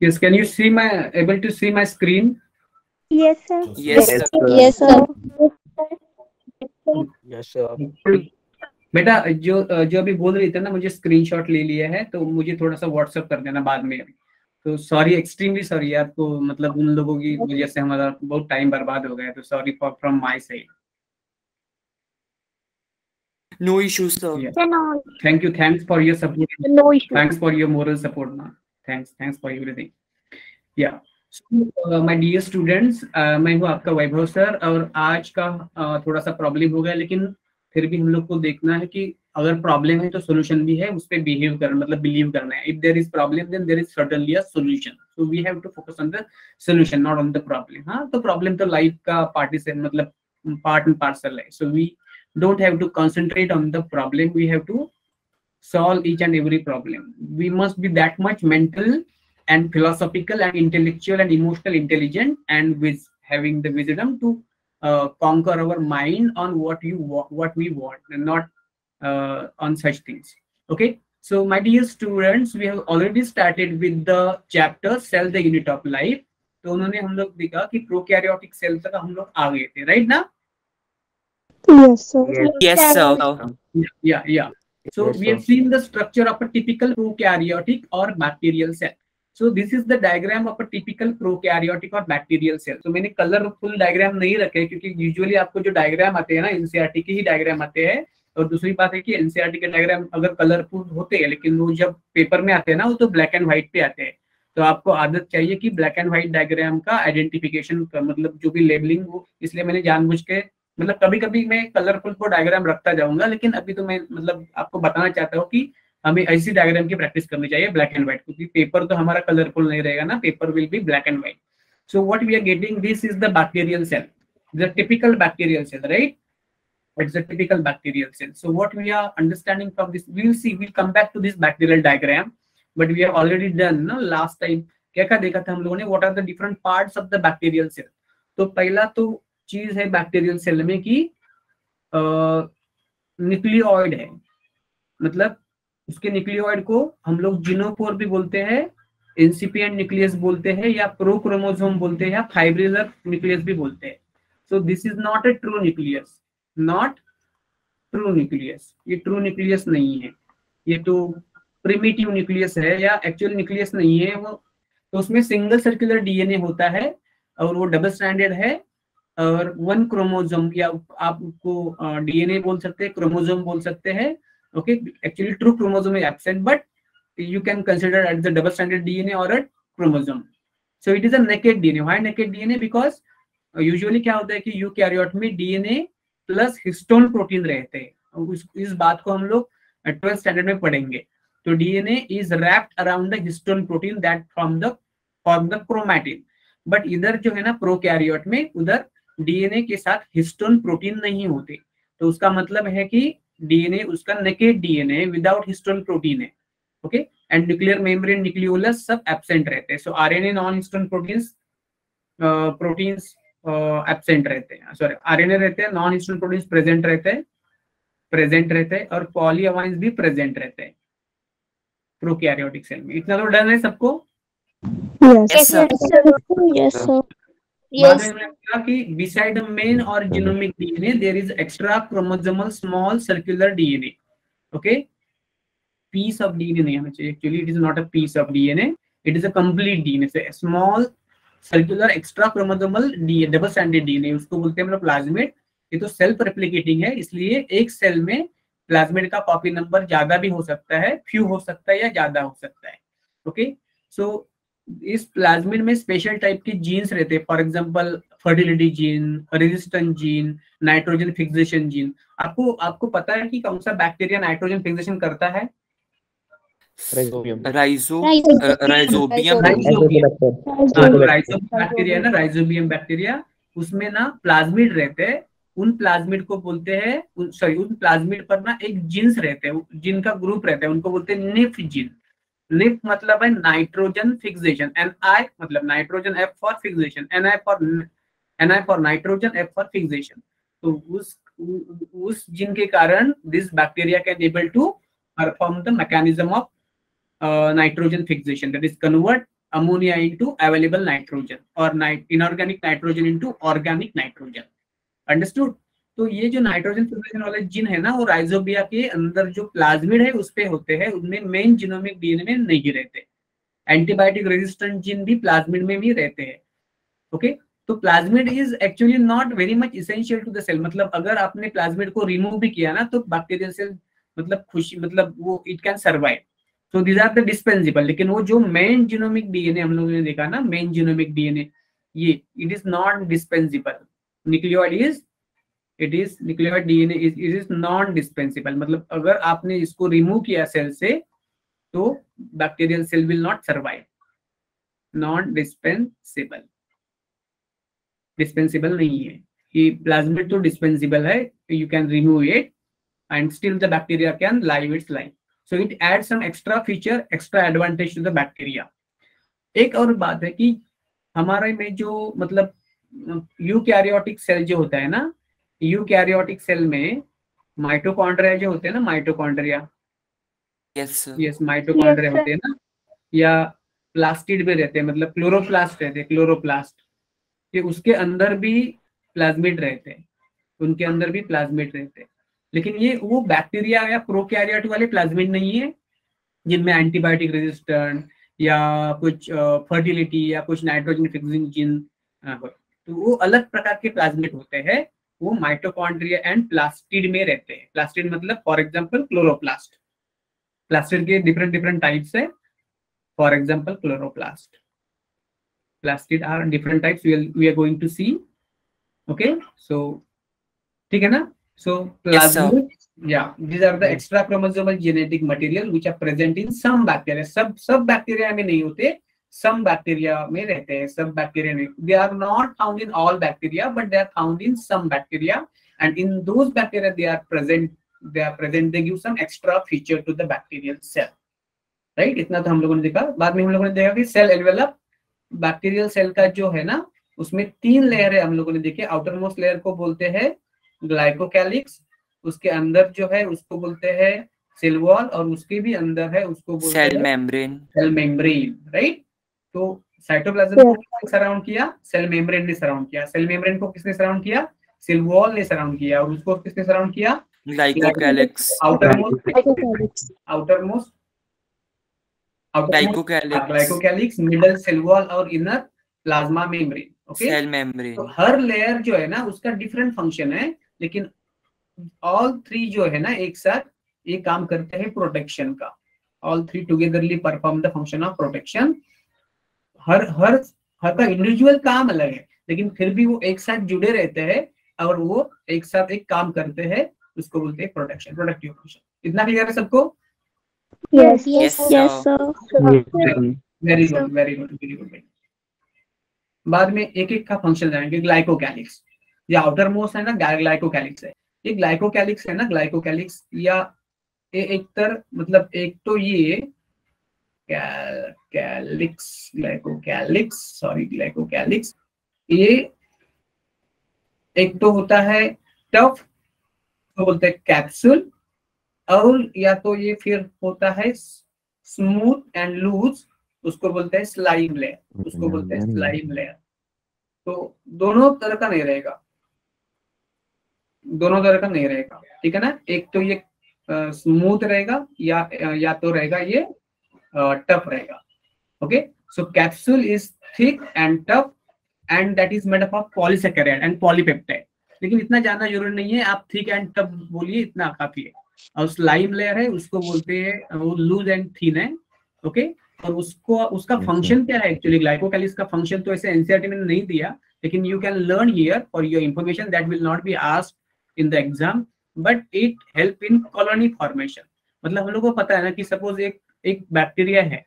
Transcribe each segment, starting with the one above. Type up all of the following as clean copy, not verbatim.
Yes, can you see my able to see my screen? Yes, sir. Yes, Yes, sir. sir. Yes, sir. Yes, sir. बेटा जो अभी बोल रही थी ना, मुझे स्क्रीनशॉट ले लिया है, तो मुझे थोड़ा सा व्हाट्सएप कर देना बाद में। तो सॉरी, एक्सट्रीमली सॉरी आपको, मतलब उन लोगों की वजह से हमारा बहुत टाइम बर्बाद हो गया, तो sorry for from my side. No issue, sir. No, thank you, thanks for your support, no issue. Thanks for your moral support ना, थैंक्स फॉर एवरीथिंग। या माय डियर स्टूडेंट्स, मैं हूँ आपका वैभव सर, और आज का थोड़ा सा प्रॉब्लम हो गया, लेकिन फिर भी हम लोग को देखना है कि अगर प्रॉब्लम है तो सोल्यूशन भी है, उस पर बिहेव कर मतलब बिलीव करना है। If there is problem then there is certainly a solution, so we have to focus on the solution, not on the problem. हाँ, तो प्रॉब्लम तो लाइफ का पार्ट मतलब पार्ट एंड पार्सल है, so we don't have to concentrate on the problem, we have to solve each and every problem. We must be that much mental and philosophical and intellectual and emotional intelligent, and with having the wisdom to conquer our mind on what we want, and not on such things. Okay, so my dear students, we have already started with the chapter cell the unit of life. तो उन्होंने हम लोग देखा कि prokaryotic cell तक हम लोग आ गए थे, राइट ना? Yes, sir. Yes, sir. Yeah. So Yes, we sir. have seen the structure of a typical prokaryotic or bacterial cell. So this is the diagram of a typical prokaryotic or bacterial cell. So मैंने colourful diagram नहीं रखे, क्योंकि usually आपको जो diagram आते हैं ना, NCERT के ही डायग्राम आते हैं। और दूसरी बात है कि एनसीईआरटी के डायग्राम अगर कलरफुल होते हैं, लेकिन वो जब पेपर में आते हैं ना, वो तो ब्लैक एंड व्हाइट पे आते हैं। तो आपको आदत चाहिए कि ब्लैक एंड व्हाइट डायग्राम का आइडेंटिफिकेशन का मतलब जो भी लेबलिंग, वो इसलिए मैंने जानबूझ के मतलब कभी कभी मैं कलरफुल को डायग्राम रखता जाऊंगा, लेकिन अभी तो मैं मतलब आपको बताना चाहता हूँ कि हमें ऐसी डायग्राम की प्रैक्टिस करनी चाहिए ब्लैक एंड व्हाइट, क्योंकि पेपर तो हमारा कलरफुल नहीं रहेगा ना, paper will be black and white. So what we are getting, this is the bacterial cell, the typical bacterial cell, right? It's a typical bacterial cell. So what we are understanding from this, we will see, we'll come back to this bacterial diagram, but we have already done ना last time क्या क्या देखा था हम लोगों ने, what are the different parts of the bacterial cell। तो पहला तो चीज है बैक्टीरियल सेल में कि न्यूक्लियोइड है, मतलब उसके न्यूक्लियोइड को हम लोग जिनोपोर भी बोलते हैं, इंसिपिएंट न्यूक्लियस बोलते हैं, या प्रोक्रोमोसोम बोलते हैं, या फाइब्रिलर न्यूक्लियस भी बोलते हैं। So this is not a true nucleus, not true nucleus, ये ट्रू न्यूक्लियस नहीं है, ये तो प्रिमिटिव न्यूक्लियस है, या एक्चुअल न्यूक्लियस नहीं है वो। तो उसमें सिंगल सर्कुलर डीएनए होता है, और वो डबल स्ट्रैंडेड है, और वन क्रोमोसोम, या आप उसको डीएनए बोल सकते हैं, क्रोमोसोम बोल सकते हैं। Okay, actually true chromosome is absent, but you can consider as the double stranded DNA or a chromosome. So it is a naked DNA. Why naked DNA? Because usually क्या होता है कि यूकैरियोट में DNA plus histone protein रहते हैं। इस बात को हम लोग 12th स्टैंडर्ड में पढ़ेंगे। तो DNA is wrapped around the histone protein that form the chromatin. But इधर जो है ना प्रोकैरियोट में, उधर DNA के साथ हिस्टोन प्रोटीन नहीं होते। तो उसका मतलब है कि DNA उसका naked DNA without histone protein है। Okay, and nuclear membrane, nucleolus सब एब्सेंट रहते हैं। So RNA non histone proteins absent रहते हैं, सॉरी आरएनए रहते हैं, नॉन हिस्टोन प्रोटीन्स प्रेजेंट रहते हैं, और पॉलीअमाइंस भी प्रेजेंट रहते हैं प्रोकैरियोटिक सेल में। इतना तो डन है सबको? Yes, sir. Yes, sir. बाद में हमने कहा कि बिसाइड द मेन और genomic DNA there is extra chromosomal small circular DNA. Okay, piece of DNA नहीं होना चाहिए, actually it is not a piece of DNA, it is a complete DNA, so a small circular extra chromosomal DNA, double stranded DNA, उसको बोलते हैं मतलब plasmid. ये तो self replicating है, इसलिए एक सेल में प्लाज्मिड का कॉपी नंबर ज्यादा भी हो सकता है, फ्यू हो सकता है, या ज्यादा हो सकता है। ओके, सो इस प्लाज्मिड में स्पेशल टाइप के जीन्स रहते हैं, for example fertility gene, resistance gene, nitrogen fixation gene. आपको पता है कि कौन सा बैक्टीरिया नाइट्रोजन फिक्सेशन करता है? Rhizobium. Rhizobium. बैक्टीरिया ना, राइजोबियम बैक्टीरिया, उसमें ना प्लाज्मिड रहते हैं। उन प्लाज्मिड को बोलते हैं, उन प्लाज्मिड पर ना एक जीन्स रहते हैं, जिनका ग्रुप रहता है, उनको बोलते हैं निफ जीन। निफ मतलब है नाइट्रोजन फिक्सेशन, Ni मतलब nitrogen, F for fixation, Ni for nitrogen, F for fixation. तो उस जीन के कारण this bacteria can able to perform the mechanism of nitrogen fixation, that is convert ammonia into available nitrogen or inorganic nitrogen into organic nitrogen. Understood? तो ये जो nitrogen fixation वाले gene है ना, वो राइजोबिया के अंदर जो प्लाज्मिड है उस पे होते हैं, उनमें मेन जीनोमिक डीएनए में नहीं रहते। एंटीबायोटिक रेजिस्टेंट जीन भी प्लाज्मिड में भी रहते हैं। ओके, तो plasmid is actually not very much essential to the cell. मतलब अगर आपने प्लाज्मिड को रिमूव भी किया ना तो बैक्टीरियल सेल मतलब खुशी मतलब वो it can survive. So these are the dispensable. लेकिन वो जो मेन जीनोमिक डीएनए हम लोगों ने देखा ना, मेन जीनोमिक डीएनए, ये it is non dispensable. Nucleoid DNA is non dispensable. मतलब अगर आपने इसको रिमूव किया सेल से तो bacterial cell will not survive. Non dispensable, dispensable नहीं है ये प्लाज्मिड, तो डिस्पेंसिबल है, you can remove it and still the bacteria can live its life. So it adds some extra feature, extra advantage to the bacteria. एक और बात है कि हमारे में जो मतलब यूकैरियोटिक सेल जो होता है ना, यूकैरियोटिक सेल में माइटोकॉन्ड्रिया जो होते हैं ना, माइटोकॉन्ड्रिया, यस माइटोकॉन्ड्रिया होते हैं ना, या प्लास्टिड भी रहते हैं, मतलब क्लोरोप्लास्ट रहते हैं, क्लोरोप्लास्ट, कि उसके अंदर भी प्लाज्मिड रहते हैं, उनके अंदर भी प्लाज्मिड रहते हैं। लेकिन ये वो बैक्टीरिया या प्रोकैरियोट वाले प्लाज्मिड नहीं है जिनमें एंटीबायोटिक रेजिस्टेंट या कुछ फर्टिलिटी या कुछ नाइट्रोजन फिक्सिंग जीन, तो वो अलग प्रकार के प्लाज्मिड होते हैं। वो माइटोकॉन्ड्रिया एंड प्लास्टिड में रहते हैं। प्लास्टिड मतलब फॉर एग्जांपल क्लोरोप्लास्ट। प्लास्टिड के डिफरेंट डिफरेंट टाइप्स है। For example chloroplast, plastid are different types, we are going to see. Okay, so ठीक है ना। So plasmid, yeah, these are the extra chromosomal genetic material which are present in some bacteria. सब bacteria में नहीं होते, some bacteria में रहते हैं, सब बैक्टीरिया में। They are not found in all bacteria, but they are found in some bacteria, and in those bacteria they are present. They give some extra feature to the bacterial cell. Right? इतना तो हम लोगों ने देखा। बाद में हम लोगों ने देखा कि सेल एनवेलप, बैक्टीरियल सेल का जो है ना, उसमें 3 लेयर है हम लोगों ने देखे। आउटर मोस्ट लेयर को बोलते हैं ग्लाइकोकैलिक्स, उसके अंदर जो है उसको बोलते हैं सेल वॉल, और उसके भी अंदर है उसको बोलते हैं सेल मेम्ब्रेन। राइट? तो साइटोप्लाज्म को सराउंड किया, सेल मेम्ब्रेन ने सराउंड किया। सेल मेम्ब्रेन को किसने सराउंड किया? सेल वॉल ने सराउंड किया। और उसको किसने सराउंड किया? Glycocalyx. Glycocalyx, middle cell wall और inner plasma membrane. Okay, cell membrane. तो हर लेयर जो है ना उसका डिफरेंट फंक्शन है, लेकिन ऑल 3 जो है ना एक साथ ये काम करते हैं प्रोटेक्शन का। All 3 togetherly perform the function of protection. हर का इंडिविजुअल काम अलग है, लेकिन फिर भी वो एक साथ जुड़े रहते हैं और वो एक साथ एक काम करते हैं, उसको बोलते हैं प्रोटेक्शन, प्रोडक्टिव फंक्शन। इतना क्लियर है सबको? Yes, sir. Very good. बाद में एक एक का फंक्शन जाएंगे। ग्लाइकोकैलिक्स, ये आउटर मोस्ट है ना, ग्लाइकोकैलिक्स है। ये ग्लाइकोकैलिक्स है ना, ग्लाइकोकैलिक्स या एक तर मतलब एक तो ये ग्लाइकोकैलिक्स, ये एक तो होता है टफ, तो बोलते हैं कैप्सूल, और या तो ये फिर होता है स्मूथ एंड लूज, उसको बोलते हैं स्लाइम लेयर, उसको बोलते हैं स्लाइम लेयर। तो दोनों तरह का नहीं रहेगा, ठीक है ना। एक तो ये स्मूथ रहेगा या तो रहेगा ये टफ रहेगा। Okay, so capsule is thick and tough and that is made up of polysaccharide and polypeptide. लेकिन इतना जानना जरूरी नहीं है, आप थिक एंड टफ बोलिए, इतना काफी है। और स्लाइम लेयर है उसको बोलते हैं, वो लूज एंड थिन है। ओके, और उसका फंक्शन क्या है एक्चुअली? ग्लाइकोकैलिक्स का फंक्शन तो ऐसे एनसीईआरटी में नहीं दिया, लेकिन you can learn here for your information, that will not be asked in the exam, but it help in colony formation. मतलब हम लोग को पता है ना कि सपोज एक बैक्टीरिया है,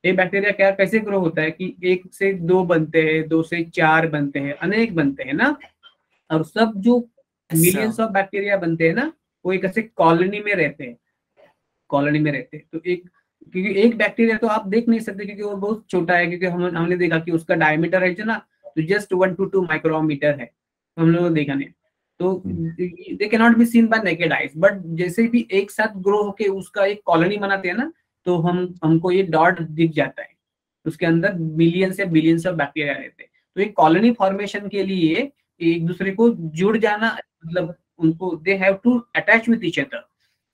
एक बैक्टीरिया कैसे ग्रो होता है कि 1 से 2 बनते हैं, 2 से 4 बनते हैं, अनेक बनते हैं ना। और सब जो मिलियंस ऑफ बैक्टीरिया बनते हैं ना, वो एक ऐसे कॉलोनी में रहते हैं। तो क्योंकि एक बैक्टीरिया तो आप देख नहीं सकते क्योंकि वो बहुत छोटा है, क्योंकि हमने देखा कि उसका डायमीटर है जो ना, तो जस्ट 1 to 2 माइक्रोमीटर है, तो हम लोगों ने देखा नहीं। तो they can not be seen bye naked eyes, but जैसे भी एक साथ ग्रो होके उसका एक कॉलोनी बनाते हैं ना, तो हमको ये डॉट दिख जाता है। उसके अंदर मिलियंस या बिलियंस ऑफ बैक्टीरिया रहते हैं। तो एक कॉलोनी फॉर्मेशन के लिए एक दूसरे को जुड़ जाना, मतलब उनको they have to attach with each other,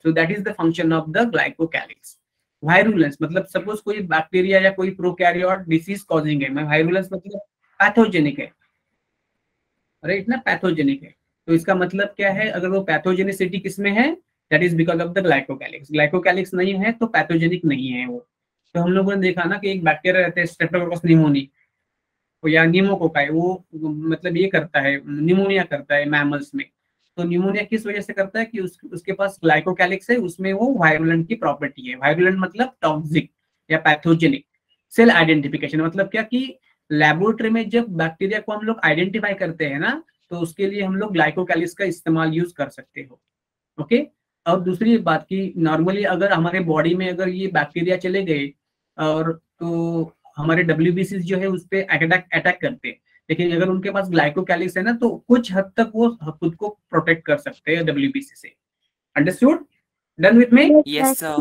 so that is the function of the glycocalyx. Virulence मतलब सपोज कोई बैक्टीरिया या कोई प्रोकैरियोट डिसीज कॉजिंग है, वायरुलेंस मतलब पैथोजेनिक है, राइट ना, पैथोजेनिक है। तो इसका मतलब क्या है, अगर वो पैथोजेनिसिटी किसमें है, that is because of the glycocalyx. Glycocalyx नहीं है तो पैथोजेनिक नहीं है वो। तो हम लोगों ने देखा ना कि एक बैक्टीरिया रहता है स्ट्रेप्टोकोकस निमोनी या निमोकोकाई, वो मतलब ये करता है, निमोनिया करता है मैमल्स में। तो निमोनिया किस वजह से करता है कि उसके पास ग्लाइकोकैलिक्स है, उसमें वो वायरुलेंट की प्रॉपर्टी है। वायरुलेंट मतलब टॉक्सिक या पैथोजेनिक। सेल आइडेंटिफिकेशन मतलब क्या कि लेबोरेटरी में जब बैक्टीरिया को हम लोग आइडेंटिफाई करते हैं ना, तो उसके लिए हम लोग ग्लाइकोकैलिक्स का इस्तेमाल यूज कर सकते हो। ओके। और दूसरी बात की नॉर्मली अगर हमारे बॉडी में अगर ये बैक्टीरिया चले गए और तो हमारे WBC जो है उस पर अटैक करते हैं, लेकिन अगर उनके पास ग्लाइकोकैलिक्स है ना तो कुछ हद तक वो खुद को प्रोटेक्ट कर सकते हैं WBC से। Understood? Done with me? Yes, sir.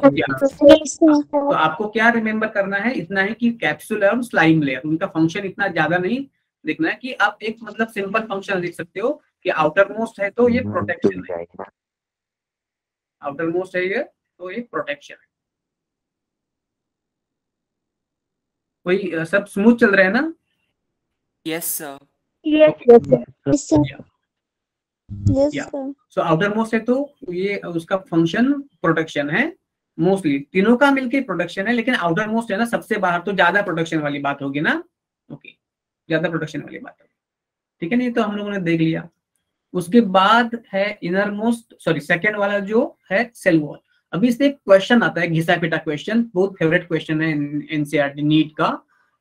तो आपको क्या रिमेंबर करना है, इतना है कि कैप्सूल और स्लाइम लेयर, उनका फंक्शन इतना ज्यादा नहीं देखना है कि आप एक मतलब सिंपल फंक्शन लिख सकते हो कि आउटर मोस्ट है तो ये प्रोटेक्शन है, आउटर मोस्ट है ये तो ये प्रोटेक्शन है। कोई सब स्मूथ चल रहा है ना? Yes, sir. So outer most है तो ये उसका फंक्शन प्रोटेक्शन है। मोस्टली तीनों का मिलके प्रोटेक्शन है, लेकिन आउटर मोस्ट है ना सबसे बाहर, तो ज्यादा प्रोटेक्शन वाली बात होगी ना। ओके, ज्यादा प्रोटेक्शन वाली बात होगी, ठीक है। नहीं तो हम लोगों ने देख लिया। उसके बाद है इनर मोस्ट, सॉरी सेकेंड वाला जो है सेल वॉल। अभी इससे एक क्वेश्चन आता है, घिसा पिटा क्वेश्चन, बहुत फेवरेट क्वेश्चन है एनसीईआरटी नीट का,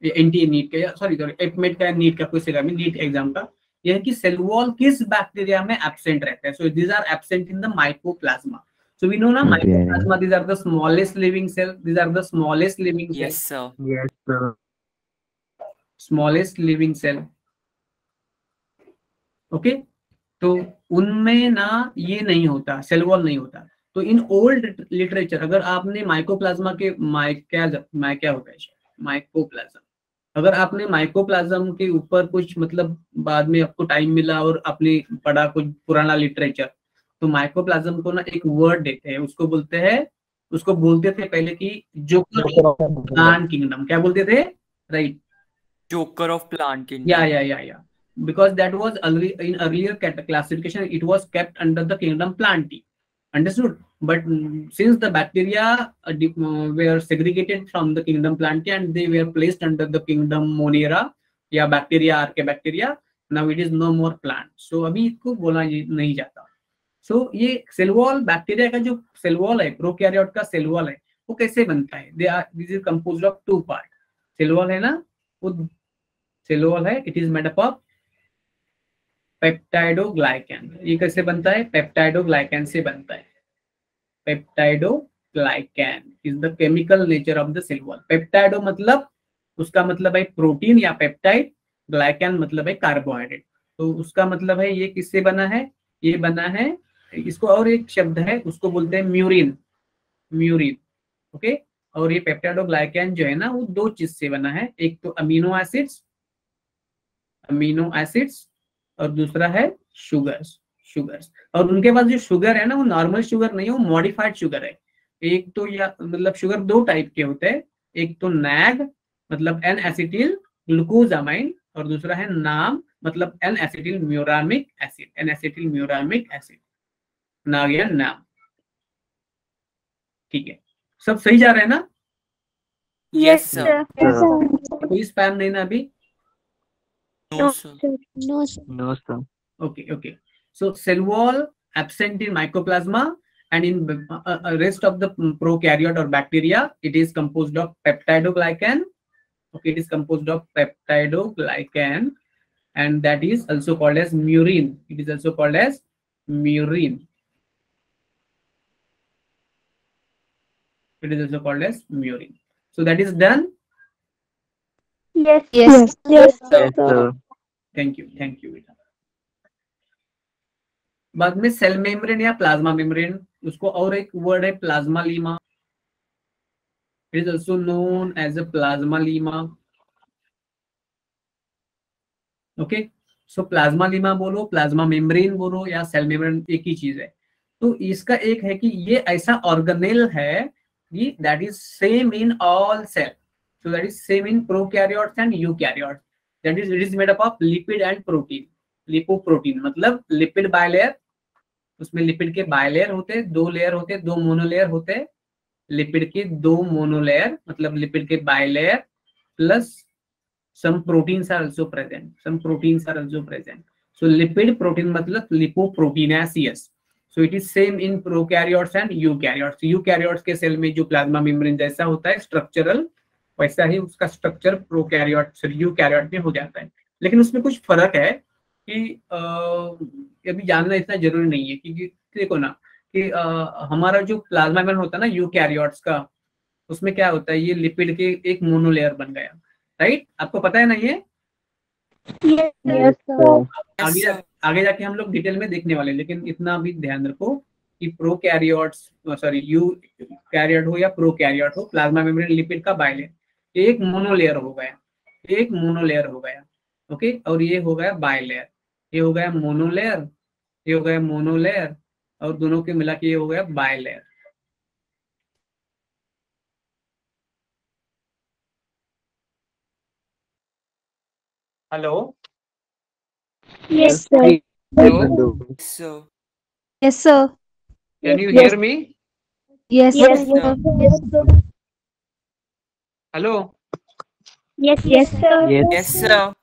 एनटीए नीट का, सॉरी एपमेट का, नीट का, कोई से नीट एग्जाम का। यह है कि सेल वॉल किस बैक्टीरिया में एब्सेंट रहता है। So these are absent in the mycoplasma. So we know na mycoplasma, these are the smallest living cell, these are the smallest living cell. Yes, sir. Yes, sir. Smallest living cell. Okay, तो उनमें ना ये नहीं होता, cell wall नहीं होता। तो in old literature अगर आपने माइकोप्लाज्मा के क्या होता है माइकोप्लाज्म, अगर आपने माइकोप्लाज्म के ऊपर कुछ मतलब बाद में आपको टाइम मिला और आपने पढ़ा कुछ पुराना लिटरेचर, तो माइकोप्लाज्म को ना एक वर्ड देते हैं, उसको बोलते थे पहले की जोकर ऑफ प्लांट किंगडम। क्या बोलते थे? Right, Joker of plant kingdom. या because that was in earlier classification it was kept under the kingdom Plantae. Understood? But since the bacteria were segregated from the kingdom Plantae and they were placed under the kingdom Monera या bacteria Archaebacteria, now it is no more plant. So अभी इसको बोला नहीं जाता। So ये cell wall, bacteria का जो cell wall है, प्रोकैरियोट का सेल वॉल है, वो कैसे बनता है? This is composed of 2 part. Cell wall है ना, वो सेल वॉल है, it is made up of peptidoglycan. ये कैसे बनता है? पेप्टाइडोग्लाइकैन से बनता है। Peptidoglycan is the chemical nature of the cell wall. Peptido मतलब उसका मतलब है प्रोटीन या पेप्टाइड, ग्लाइकैन मतलब है कार्बोहाइड्रेट। तो उसका मतलब है ये किससे बना है? ये बना है, इसको और एक शब्द है उसको बोलते हैं म्यूरिन। ओके। और ये पेप्टाइडोग्लाइकैन जो है ना वो 2 चीज से बना है, एक तो अमीनो एसिड्स और दूसरा है शुगर्स। और उनके पास जो शुगर है ना वो नॉर्मल शुगर नहीं है, वो मॉडिफाइड शुगर है। एक तो या मतलब शुगर 2 टाइप के होते हैं, एक तो नैग मतलब एन एसिटिल ग्लूकोजामाइन, और दूसरा है नाम मतलब एन एसिटिल म्यूरामिक एसिड। नाग या नाम। ठीक है, सब सही जा रहा है ना? Yes, sir. कोई स्पैम नहीं ना अभी? No, sir. No, sir. Okay. So cell wall absent in mycoplasma, and in rest of the prokaryote or bacteria, it is composed of peptidoglycan. Okay, it is composed of peptidoglycan, and that is also called as murin. It is also called as murin. It is also called as murin. So that is done. Yes, sir. Thank you. बेटा। बाद में cell membrane या plasma membrane, उसको और एक word है plasmalemma. It is also known as a plasmalemma. Okay, so plasmalemma बोलो, plasma membrane बोलो या सेल मेम्ब्रेन, एक ही चीज है। तो इसका एक है कि ये ऐसा ऑर्गेनेल है कि that is same in all cell, so that is same in prokaryotes and eukaryotes, that is it is made up of lipid and protein. Lipoprotein मतलब लिपिड बायलेयर, उसमें लिपिड के बायलेयर होते, 2 लेयर होते, 2 monolayer होते, lipid के 2 monolayer मतलब lipid के bilayer plus some proteins are also present, some proteins are also present, so lipid protein मतलब lipoproteinaceous, so it is same in prokaryotes and eukaryotes। eukaryotes के cell में जो plasma membrane जैसा होता है स्ट्रक्चरल, वैसा ही उसका स्ट्रक्चर प्रोकैरियोट यूकैरियोट में हो जाता है। लेकिन उसमें कुछ फर्क है कि अभी जानना इतना जरूरी नहीं है, क्योंकि देखो ना कि हमारा जो प्लाज्मा मेम्ब्रेन होता है ना यूकैरियोट्स का, उसमें क्या होता है, ये लिपिड के एक मोनोलेयर बन गया, राइट? आपको पता है ना ये? Yes, sir. आगे जाके हम लोग डिटेल में देखने वाले, लेकिन इतना भी ध्यान रखो कि प्रोकैरियोट्स सॉरी यूकैरियोट हो या प्रोकैरियोट हो, प्लाज्मा मेम्ब्रेन लिपिड का बाइलेयर एक मोनोलेयर हो गया, एक मोनोलेयर हो गया, ओके, और ये हो गया बाइलेयर, ये हो गया मोनोलेयर, ये हो गया मोनोलेयर, और दोनों के मिला के ये हो गया bilayer. Hello, Yes, sir. Hello, sir, Yes, sir. Can you hear me? Yes, Yes, sir. sir. Yes, sir. Hello, Yes, sir. yes sir,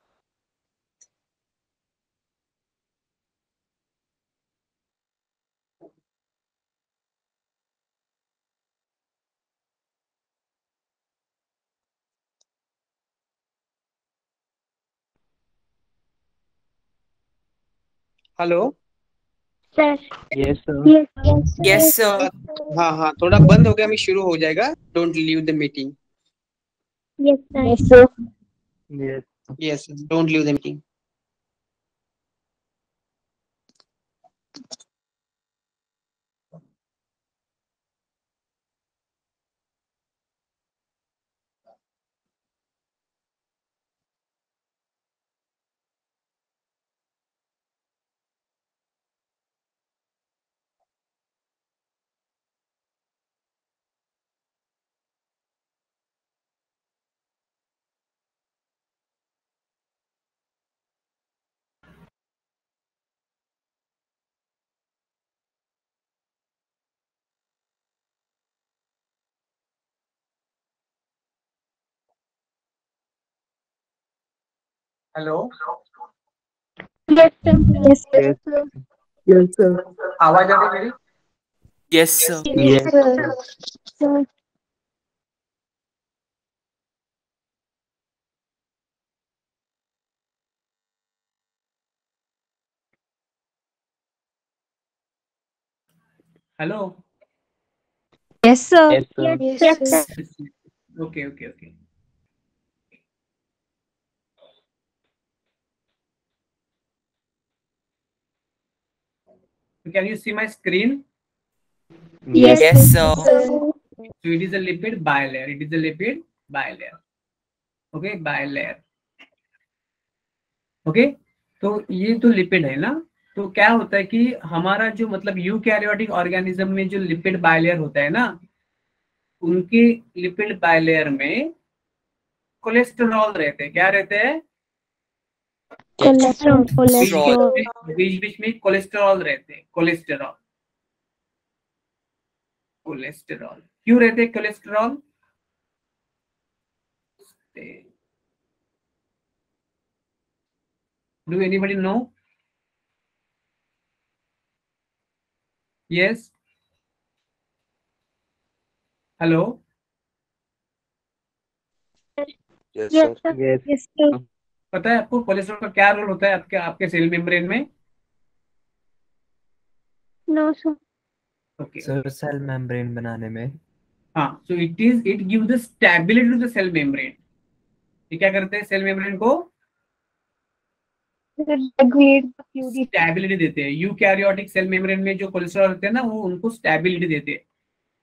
hello, Sir. Yes, sir. yes sir, हाँ हाँ, थोड़ा बंद हो गया, अभी शुरू हो जाएगा, don't leave the meeting. Yes, sir. Yes. Yes, don't leave the meeting. Hello, Yes, sir. Yes, Yes. Yes, sir. आवाज आ रही मेरी? yes sir, Yes, sir. sir. Hello, Yes, sir. Yes, sir. Yes, sir. Okay okay okay, can you see my screen? Yes, yes sir, sir. So it is a lipid bilayer, it is a lipid bilayer, okay, bilayer, okay। तो ये तो lipid है ना, तो क्या होता है कि हमारा जो मतलब यूकैरियोटिक ऑर्गेनिज्म में जो लिपिड बायलेयर होता है ना, उनके लिपिड बायलेयर में कोलेस्टेरॉल रहते हैं। क्या रहते हैं? Cholesterol. बीच बीच में कोलेस्टेरॉल रहते हैं, कोलेस्टेरॉल, कोलेस्टेरॉल क्यों रहते हैं cholesterol? Do anybody know? Yes, hello, Yes, sir. Yes. Yes, sir. पता है आपको कोलेस्ट्रॉल का क्या रोल होता है आपके आपके सेल मेम्ब्रेन में? No, sir. Okay, sir cell membrane बनाने में हाँ, so it give the stability to the cell membrane. ये क्या करते हैं सेल मेम्ब्रेन को? Regulate the purity. स्टेबिलिटी देते हैं। यूकैरियोटिक सेल मेम्ब्रेन में जो कोलेस्ट्रॉल होते हैं ना, वो उनको स्टेबिलिटी देते हैं।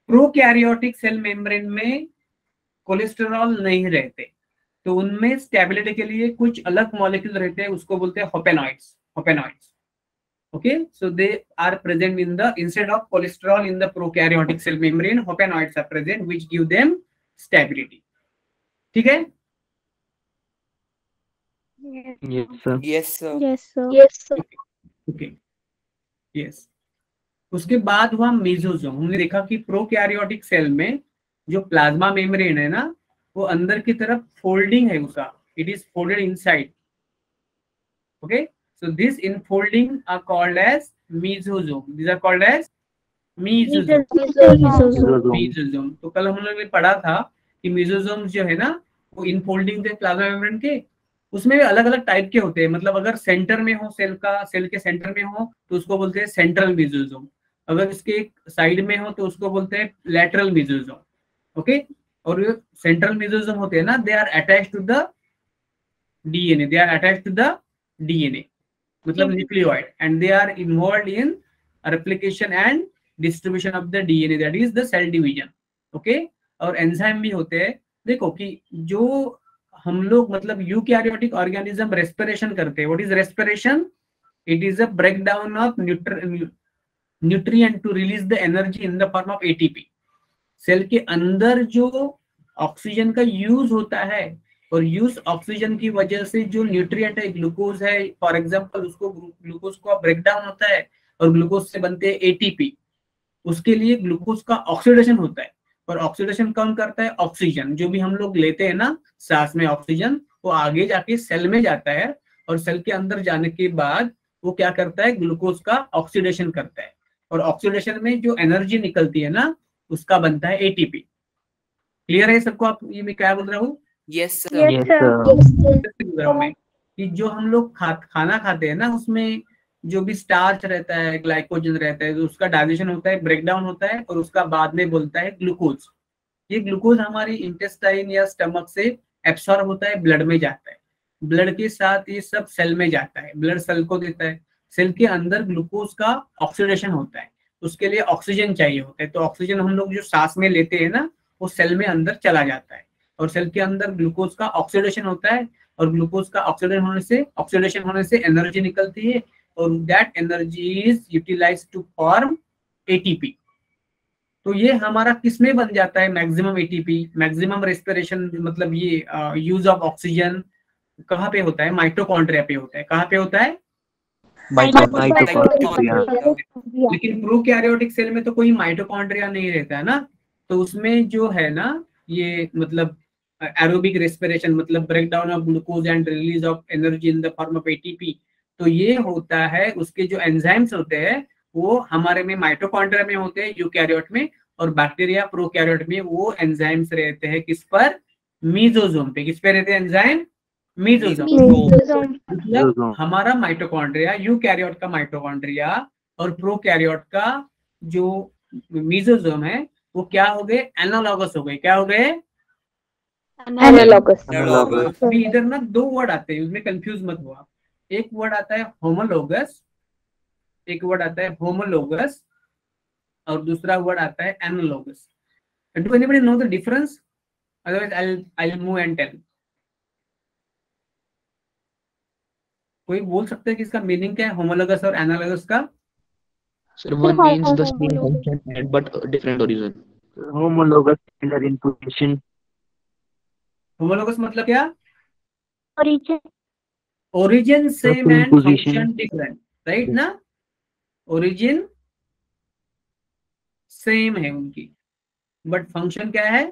प्रोकैरियोटिक सेल मेम्ब्रेन में कोलेस्टेरॉल नहीं रहते, तो उनमें स्टेबिलिटी के लिए कुछ अलग मॉलिक्यूल रहते हैं, उसको बोलते हैं होपेनॉइड्स. Okay, so they are present in the, instead of cholesterol in the prokaryotic cell membrane, hopenoids are present which give them stability. ठीक है? Yes, sir. Yes, sir. Yes, sir. Yes, sir. Okay. Yes. उसके बाद हुआ mesosome. हमने देखा कि prokaryotic cell में जो प्लाज्मा मेम्ब्रेन है ना, वो अंदर की तरफ फोल्डिंग है उसका. It is folded inside. Okay, so this enfolding are called as mesosome. These are called as mesosome. Mesosome. तो कल हम लोगों ने पढ़ा था कि मेसोसोम्स जो है ना, वो इनफोल्डिंग थे प्लाज्मा मेम्ब्रेन के. उसमें अलग अलग टाइप के होते हैं. मतलब अगर सेंटर में हो सेल के सेंटर में हो तो उसको बोलते हैं सेंट्रल मेसोसोम. अगर इसके साइड में हो तो उसको बोलते हैं लैटरल मेसोसोम. ओके, और जो सेंट्रल मेसोसोम होते हैं ना, they are attached to the DNA. They are attached to the DNA, मतलब nucleoid, and they are involved in replication and distribution of the DNA, that is the cell division. Okay, और enzyme भी होते हैं. देखो कि जो हम लोग मतलब यूकैरियोटिक ऑर्गेनिज्म रेस्पिरेशन करते हैं. What is respiration? It is a break down of nutrient to release the energy in the form of ATP. Cell के अंदर जो ऑक्सीजन का यूज होता है, और यूज ऑक्सीजन की वजह से जो न्यूट्रिएंट है, ग्लूकोज है फॉर एग्जांपल, उसको ग्लूकोज का ब्रेक डाउन होता है और ग्लूकोज से बनते हैं एटीपी. उसके लिए ग्लूकोज का ऑक्सीडेशन होता है, और ऑक्सीडेशन कौन करता है? ऑक्सीजन. जो भी हम लोग लेते हैं ना सांस में ऑक्सीजन, वो आगे जाके सेल में जाता है, और सेल के अंदर जाने के बाद वो क्या करता है? ग्लूकोज का ऑक्सीडेशन करता है, और ऑक्सीडेशन में जो एनर्जी निकलती है ना, उसका बनता है एटीपी. क्लियर है सबको? आप ये मैं क्या बोल रहा हूँ? Yes, sir. Yes, sir. में कि जो हम लोग खाना खाते हैं ना, उसमें जो भी स्टार्च रहता है, ग्लाइकोजन रहता है, तो उसका डाइजेशन होता है, ब्रेक डाउन होता है, और उसका बाद में बोलता है ग्लूकोज. ये ग्लूकोज हमारी इंटेस्टाइन या स्टमक से एब्सॉर्ब होता है, ब्लड में जाता है. ब्लड के साथ ये सब सेल में जाता है. ब्लड सेल को देता है. सेल के अंदर ग्लूकोज का ऑक्सीडेशन होता है, उसके लिए ऑक्सीजन चाहिए होता है. तो ऑक्सीजन हम लोग जो सांस में लेते हैं ना, वो सेल में अंदर चला जाता है, और सेल के अंदर ग्लूकोज का ऑक्सीडेशन होता है, और ग्लूकोज का ऑक्सीडेशन होने से एनर्जी निकलती है, और that energy is utilised to form ATP. तो ये हमारा किसमें बन जाता है? मैक्सिमम एटीपी, मैक्सिमम रेस्पिरेशन, मतलब ये यूज ऑफ ऑक्सीजन कहाँ पे होता है? माइटोकॉन्ड्रिया पे होता है. कहाँ पे होता है? लेकिन प्रोकैरियोटिक सेल में तो कोई माइटोकॉन्ड्रिया नहीं रहता है ना, तो उसमें जो है ना, ये मतलब एरोबिक रेस्पिरेशन, मतलब break down of glucose and release of energy in the form of ATP, तो ये होता है. उसके जो एंजाइम्स होते हैं वो हमारे में माइटोकॉन्ड्रिया में होते हैं, यूकैरियोट में, और बैक्टीरिया प्रोकैरियोट में वो एंजाइम्स रहते हैं किस पर? मीजोसोम पे. किस पे रहते हैं एंजाइम? मीजोसोम. मतलब हमारा माइटोकॉन्ड्रिया, यूकैरियोट का माइटोकॉन्ड्रिया और प्रोकैरियोट का जो मीजोसोम है, वो क्या हो गए? एनालॉगस हो गए. क्या हो गए? Analogous. अभी इधर ना दो वर्ड आते हैं, उसमें कंफ्यूज मत हुआ. एक वर्ड आता है होमोलोगस, एक वर्ड आता है होमोलोगस, और दूसरा वर्ड आता है analogous. Do anybody know the difference? Otherwise I will move and tell. कोई बोल सकते हैं कि इसका मीनिंग क्या है, होमोलोगस और एनालॉगस का? Sir, one means the same function but different origin. Homologous similar in position. Homologous मतलब क्या? Origin. Origin same Same and position. Function different, right ना? ओरिजिन सेम है उनकी, बट फंक्शन क्या है?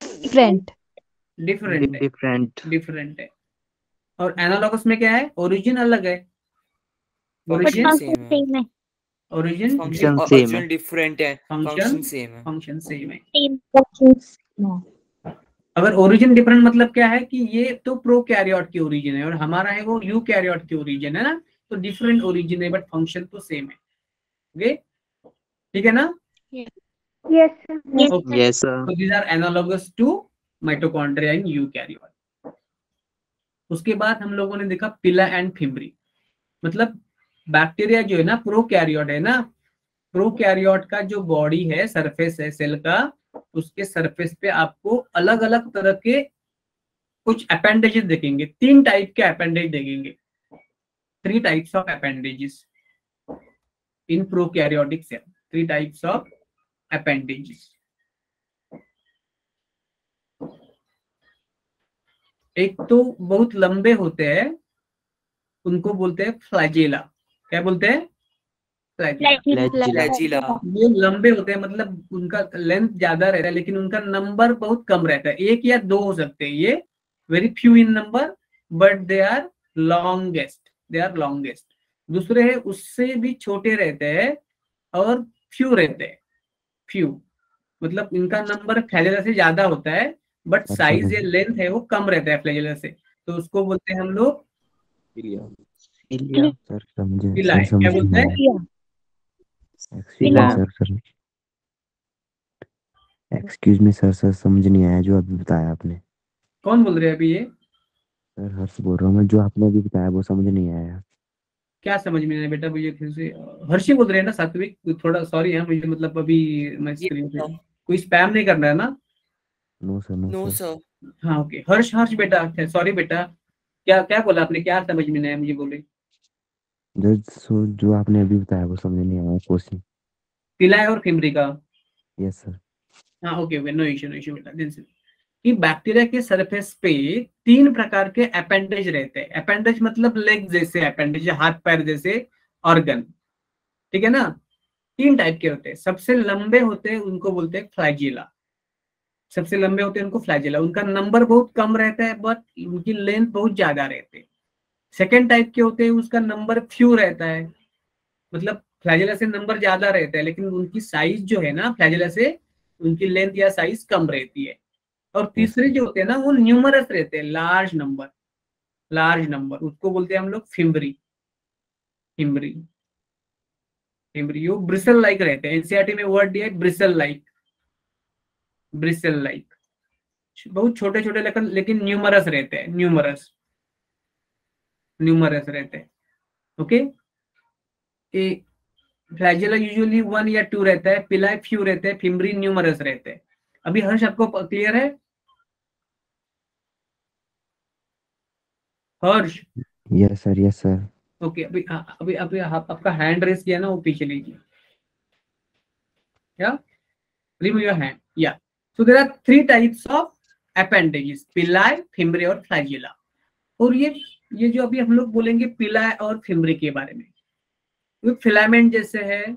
Different. डिफरेंट है. और एनालॉगस में क्या है? ओरिजिन अलग है. Function ओरिजिन same है. Same है. Origin Function Function same original different है. Function same है. फंक्शन सेम है. Same. अगर ओरिजिन डिफरेंट मतलब क्या है कि ये तो प्रोकैरियोट की ओरिजिन है और हमारा है वो यूकैरियोट की ओरिजिन है ना, तो डिफरेंट ओरिजिन है बट फंक्शन तो सेम है. ओके, ठीक है ना? Yes, sir. Okay. Yes, sir. So these are analogous to mitochondria in eukaryote. उसके बाद हम लोगों ने देखा पिला एंड फिम्बरी. मतलब बैक्टीरिया जो है ना, प्रोकैरियोट है ना, प्रोकैरियोट का जो बॉडी है, सरफेस है सेल का, उसके सरफेस पे आपको अलग अलग तरह के कुछ अपेंडेजेस देखेंगे, 3 टाइप के अपेंडेज देखेंगे, 3 types of appendages in prokaryotic cell, 3 types of appendages. एक तो बहुत लंबे होते हैं, उनको बोलते हैं फ्लैजेला। क्या बोलते हैं? फ्लैजिला। ये लंबे होते हैं, मतलब उनका लेंथ ज्यादा रहता है लेकिन उनका नंबर बहुत कम रहता है, 1 या 2 हो सकते हैं, ये very few in number, but they are longest. दूसरे है उससे भी छोटे रहते हैं और फ्यू रहते हैं, फ्यू मतलब इनका नंबर फ्लैजेला से ज्यादा होता है, बट साइज या लेंथ है वो कम रहता है फ्लैजेला से, तो उसको बोलते हैं हम लोग सर समझे, पिलाए। सर क्या समझ बोलते नहीं हैं? आया। एक्सक्यूज मी सर समझ नहीं आया जो अभी बताया आपने। कौन बोल रहे हैं अभी ये? सर हर्ष बोल रहा हूँ मैं, जो आपने अभी बताया वो समझ नहीं आया। क्या समझ में नहीं आया बेटा? मुझे फिर से हर्षी बोल रहे हैं ना सात्विक? थोड़ा सॉरी है मुझे, मतलब अभी मैं स्क्रीन पे कोई स्पैम नहीं करना है ना? No no sir. सर। हाँ ओके, हर्ष बेटा, सॉरी बेटा, क्या क्या बोला आपने? क्या समझ में नहीं आया मुझे बोले? जो आपने अभी बताया वो समझ नहीं आया क्वेश्चन। पिलाए और फिमरी का? Yes sir. हाँ ओके नो इश्यू बेटा। दिन से कि बैक्टीरिया के सरफेस पे 3 प्रकार के अपेंडेज रहते हैं। अपेंडेज मतलब लेग जैसे अपेंडेज, हाथ पैर जैसे ऑर्गन, ठीक है ना? 3 टाइप के होते हैं। सबसे लंबे होते हैं उनको बोलते हैं फ्लैजिला, सबसे लंबे होते हैं उनको फ्लैजिला। उनका नंबर बहुत कम रहता है बट उनकी लेंथ बहुत ज्यादा रहती है। सेकेंड टाइप के होते हैं उसका नंबर फ्यू रहता है, मतलब फ्लैजिला से नंबर ज्यादा रहता है लेकिन उनकी साइज जो है ना फ्लैजिला से, उनकी लेंथ या साइज कम रहती है। और तीसरे जो होते हैं ना वो न्यूमरस रहते हैं, लार्ज नंबर, उसको बोलते हैं हम लोग फिम्बरी। वो ब्रिसल लाइक रहते हैं। एनसीईआरटी में वर्ड दिया है ब्रिसल लाइक, बहुत छोटे छोटे लेकिन न्यूमरस रहते हैं, न्यूमरस रहते हैं। ओके, फ्लैजेला यूजुअली 1 या 2 रहता है, पिलाई फ्यू रहते हैं, फिम्बरी न्यूमरस रहते हैं। अभी हर्ष आपको क्लियर है? हर्ष? Yes sir. ओके, अभी आपका हैंड रेस किया ना, वो पीछे लीजिए, या remove your hand. Yeah. So there are 3 types of appendages, पिलाए, फिम्बरी और फ्लैजिला। और ये जो अभी हम लोग बोलेंगे पिलाए और फिम्बरी के बारे में, वो फिलामेंट जैसे है,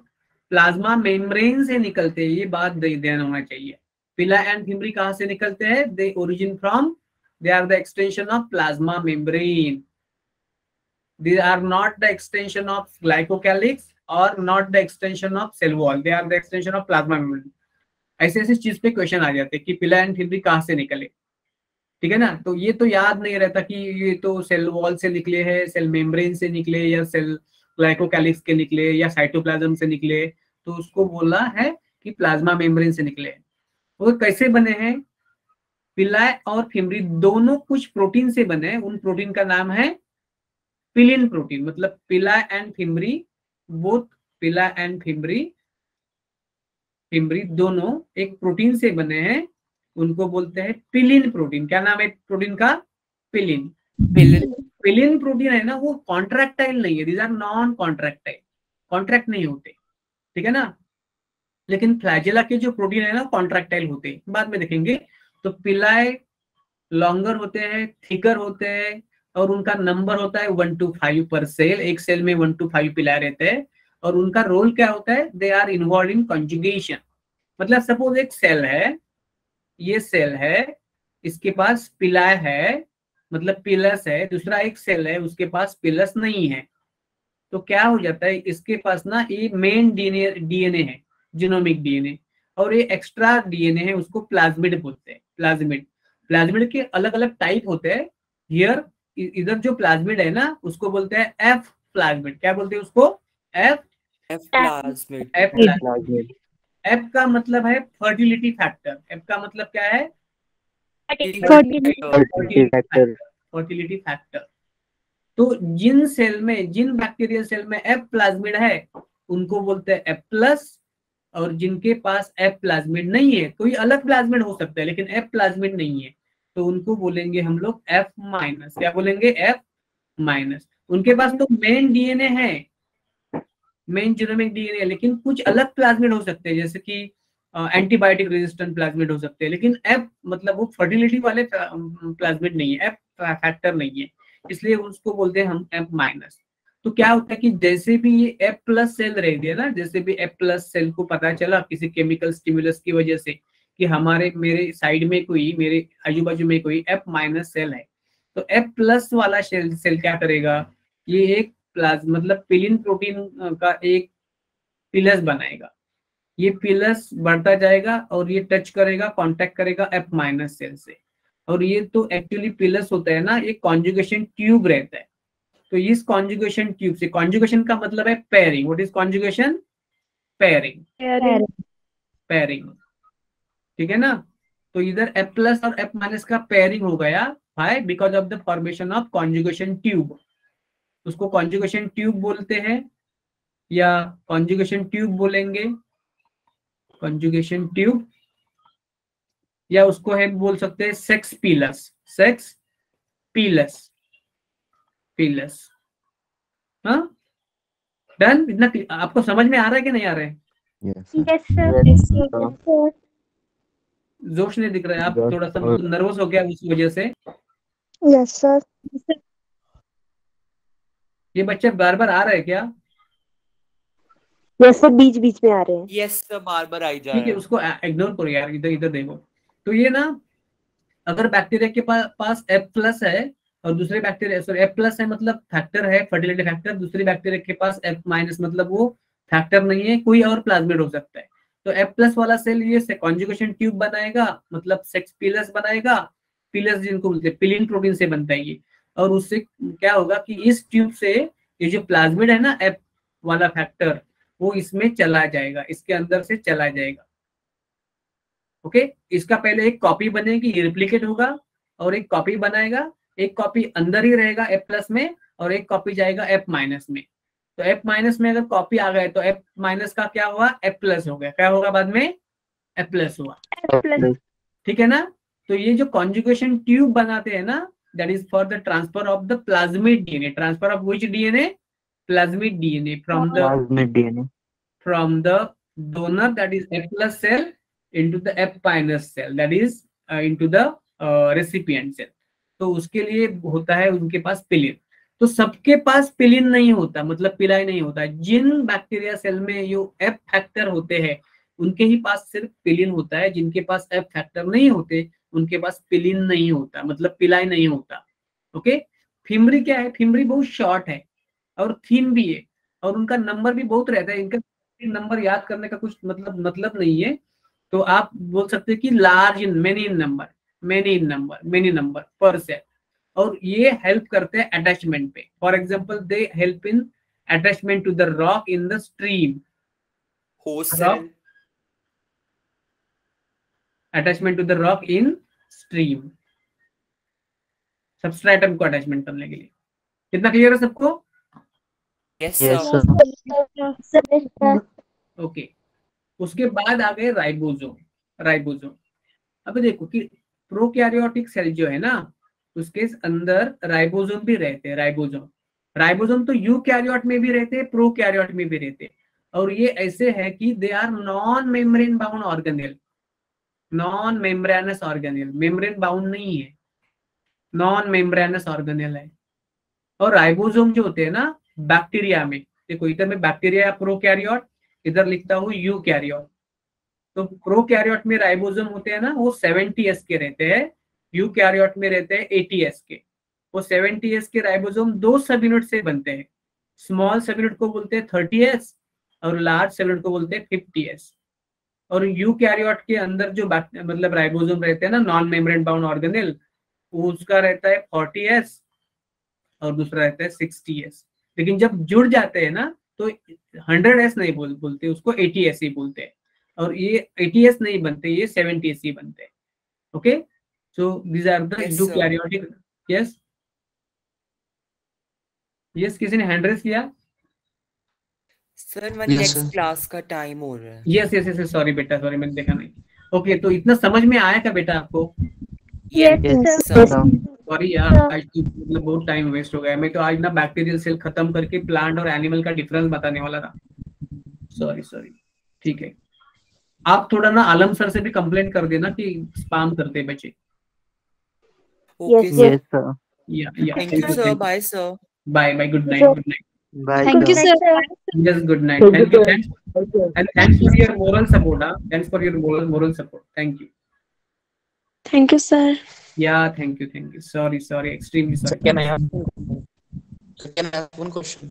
प्लाज्मा मेम्ब्रेन से निकलते हैं, ये बात ध्यान होना चाहिए। पिलाए एंड फिम्बरी कहाँ से निकलते हैं? They origin from, they are the extension of plasma membrane, they are not the extension of glycocalyx or not the extension of cell wall, they are the extension of plasma membrane। ऐसे चीज पे question आ जाते हैं कि पिला and fimbriae कहाँ से निकले, ठीक है ना? तो ये तो याद नहीं रहता कि ये तो सेल वॉल से निकले हैं, सेल मेम्ब्रेन से निकले, या सेल ग्लाइकोकैलिक्स के निकले, या साइटोप्लाज्म से निकले, तो उसको बोला है कि प्लाज्मा मेम्ब्रेन से निकले। वो कैसे बने हैं? पिलाए और फिम्बरी दोनों कुछ प्रोटीन से बने हैं, उन प्रोटीन का नाम है पिलिन प्रोटीन। मतलब पिला एंड फिम्बरी, बोथ पिला एंड फिम्बरी दोनों एक प्रोटीन से बने हैं, उनको बोलते हैं पिलिन प्रोटीन। क्या नाम है प्रोटीन का? पिलिन प्रोटीन है ना, वो कॉन्ट्रैक्टाइल नहीं है, these are non contractile, contract नहीं होते, ठीक है ना? लेकिन फ्लैजेला के जो प्रोटीन है ना कॉन्ट्रैक्टाइल होते हैं, बाद में देखेंगे। तो पिलाए लॉन्गर होते हैं, थिकर होते हैं, और उनका नंबर होता है 1 to 5 पर सेल। एक सेल में 1 to 5 पिलाए रहते हैं, और उनका रोल क्या होता है? They are involve in conjugation. मतलब सपोज एक सेल है, ये सेल है, इसके पास पिलाए है, मतलब पिलस है, दूसरा एक सेल है उसके पास पिलस नहीं है, तो क्या हो जाता है? इसके पास ना ये मेन डीएनए है, जीनोमिक डीएनए, और ये एक्स्ट्रा डीएनए है, उसको प्लाज्मिड बोलते हैं। प्लाज्मिड के अलग अलग टाइप होते हैं। हियर इधर जो प्लाज्मिड है ना उसको बोलते हैं एफ प्लाज्मिड। क्या बोलते हैं उसको? F plasmid. एफ का मतलब है फर्टिलिटी फैक्टर। एफ का मतलब क्या है? Fertility factor. तो जिन सेल में, जिन बैक्टीरियल सेल में एफ प्लाज्मिड है उनको बोलते हैं एफ प्लस, और जिनके पास एफ प्लाज्मिड नहीं है, कोई अलग प्लाज्मिड हो सकता है लेकिन एफ प्लाज्मिड नहीं है, तो उनको बोलेंगे हम लोग F माइनस। क्या बोलेंगे? F minus. उनके पास तो मेन डीएनए है, मेन जीनोमिक डीएनए, लेकिन कुछ अलग प्लाज्मिड हो सकते हैं, जैसे कि एंटीबायोटिक रेजिस्टेंट प्लाज्मिड हो सकते हैं, लेकिन एफ मतलब वो फर्टिलिटी वाले प्लाज्मिड नहीं है, एफ फैक्टर नहीं है, इसलिए उसको बोलते हैं हम एफ माइनस। तो क्या होता है कि जैसे भी ये एफ प्लस सेल रह गया ना, जैसे भी एफ प्लस सेल को पता चला किसी केमिकल स्टिमुलस की वजह से कि मेरे साइड में कोई, मेरे आजू बाजू में कोई एफ माइनस सेल है, तो एफ प्लस वाला सेल क्या करेगा, ये एक मतलब पिलिन प्रोटीन का एक पिलस बनाएगा। ये पिलस बढ़ता जाएगा और ये टच करेगा, कांटेक्ट करेगा एफ माइनस सेल से, और ये तो एक्चुअली पिलस होता है ना, एक कॉन्जुगेशन ट्यूब रहता है। तो इस कॉन्जुगेशन ट्यूब से, कॉन्जुगेशन का मतलब है pairing. What is conjugation? Pairing, pairing, ठीक है ना। तो इधर F प्लस और F माइनस का पेयरिंग हो गया, hi, because of the formation of conjugation tube. उसको कॉन्जुगेशन ट्यूब बोलते हैं, या कॉन्जुगेशन ट्यूब बोलेंगे, कॉन्जुगेशन ट्यूब, या उसको है बोल सकते हैं सेक्स पीलस, सेक्स पीलस, पीलस। हाँ, डन। इतना आपको समझ में आ रहा है कि नहीं आ रहा है? Yes, sir. जोश नहीं दिख रहा है, आप थोड़ा सा नर्वस हो गया उस वजह से। Yes, sir. ये बच्चे बार बार आ रहे हैं क्या? Yes, sir. बीच बीच में आ रहे हैं। यस सर, बार बार आई जा ठीक है, रहा है। उसको इग्नोर करो यार, इधर इधर देखो। तो ये ना, अगर बैक्टीरिया के पास F प्लस है और दूसरे बैक्टीरिया, सॉरी F प्लस है मतलब फैक्टर है, फर्टिलिटी फैक्टर, दूसरे बैक्टीरिया के पास F माइनस मतलब वो फैक्टर नहीं है, कोई और प्लाज्मिड हो सकता है। तो F प्लस वाला सेल ये कॉन्जुगेशन ट्यूब बनाएगा, मतलब सेक्स पिलस बनाएगा। पिलस जिनको बोलते हैं, पिलिन प्रोटीन से बनता है ये। और उससे क्या होगा कि इस ट्यूब से ये जो प्लाज्मिड है ना, F वाला फैक्टर, वो इसमें चला जाएगा, इसके अंदर से चला जाएगा। ओके, इसका पहले एक कॉपी बनेगी, ये रिप्लिकेट होगा, और एक कॉपी बनाएगा, एक कॉपी अंदर ही रहेगा F प्लस में, और एक कॉपी जाएगा F माइनस में। तो F माइनस में अगर कॉपी आ गए तो F माइनस का क्या हुआ? F प्लस हो गया। क्या होगा बाद में? F प्लस हुआ, ठीक है ना। तो ये जो कॉन्जुगेशन ट्यूब बनाते हैं ना, that is for the transfer of the plasmid DNA. Transfer of which DNA? Plasmid DNA from the donor, that is F plus cell, into the F minus cell, that is into the recipient cell। तो उसके लिए होता है उनके पास पिलिन। तो सबके पास पिलिन नहीं होता, मतलब पिलाई नहीं होता। जिन बैक्टीरिया सेल में जो F फैक्टर होते हैं उनके ही पास सिर्फ पिलिन होता है, जिनके पास F फैक्टर नहीं होते उनके पास पिलिन नहीं होता, मतलब पिलाई नहीं होता। ओके, फिमरी क्या है? फिमरी बहुत शॉर्ट है और थीन भी है, और उनका नंबर भी बहुत रहता है। इनका नंबर याद करने का कुछ मतलब नहीं है। तो आप बोल सकते हैं कि लार्ज इन मेनी नंबर पर सेल, और ये हेल्प करते हैं अटैचमेंट पे। For example, they help in attachment to the rock in the stream, host cell, attachment to the rock in stream, substratum को अटैचमेंट करने के लिए। कितना क्लियर है सबको? Yes Yes, sir. sir. Okay, उसके बाद आ गए राइबोसोम। अब देखो कि प्रोकैरियोटिक सेल जो है ना, उसके अंदर राइबोसोम भी रहते हैं। राइबोसोम तो यूकैरियोट में भी रहते हैं, प्रोकैरियोट में भी रहते हैं। और ये ऐसे है कि they are non membrane bound organelle, non membranous organelle, membrane bound नहीं है, नॉन मेम्ब्रेनस ऑर्गेनेल है। और राइबोसोम जो होते हैं ना बैक्टीरिया में, देखो इधर में बैक्टीरिया प्रोकैरियोट, इधर लिखता हूँ यूकैरियोट। तो प्रोकैरियोट में राइबोसोम होते हैं ना, वो 70S के रहते हैं, यूकैरियोट में रहते हैं 80S के। वो 70S के राइबोसोम 2 सब यूनिट से बनते हैं। स्मॉल सब यूनिट को बोलते हैं 30S और लार्ज सब यूनिट को बोलते हैं 50S। और यूकैरियोट के अंदर जो मतलब राइबोसोम रहते हैं ना, नॉन मेम्ब्रेन बाउंड ऑर्गेनेल, उसका रहता है 40S और दूसरा रहता है 60S। लेकिन जब जुड़ जाते हैं ना तो 100S नहीं बोलते, उसको 80S ही बोलते हैं। और ये 80S नहीं बनते, ये 70S ही बनते हैं। Okay, so these are the eukaryotic. Yes, किसी ने हैंड रेज किया? सर हमारी नेक्स्ट क्लास का टाइम हो रहा है। यस, सॉरी बेटा, सॉरी, मैंने देखा नहीं। ओके, तो इतना समझ में आया क्या बेटा आपको? Yes, Yes, sir. sir. Sorry यार, आज तो मतलब बहुत टाइम वेस्ट हो गया। मैं तो आज ना बैक्टीरियल सेल खत्म करके प्लांट और एनिमल का डिफरेंस बताने वाला था। सॉरी। ठीक है, आप थोड़ा ना आलम सर से भी कंप्लेंट कर देना कि स्पैम करते हैं बच्चे। Okay, Yes, sir. Yes, sir. या Thank you, sir. Bye, sir. Bye, good night. Bye, Thank you, sir. sir. Yes, good night. Thank you. Thanks for your moral support. Thanks for your moral support. Thank you. Thank you, sir. Yeah, thank you. Sorry. Extremely sorry. Can I ask one question?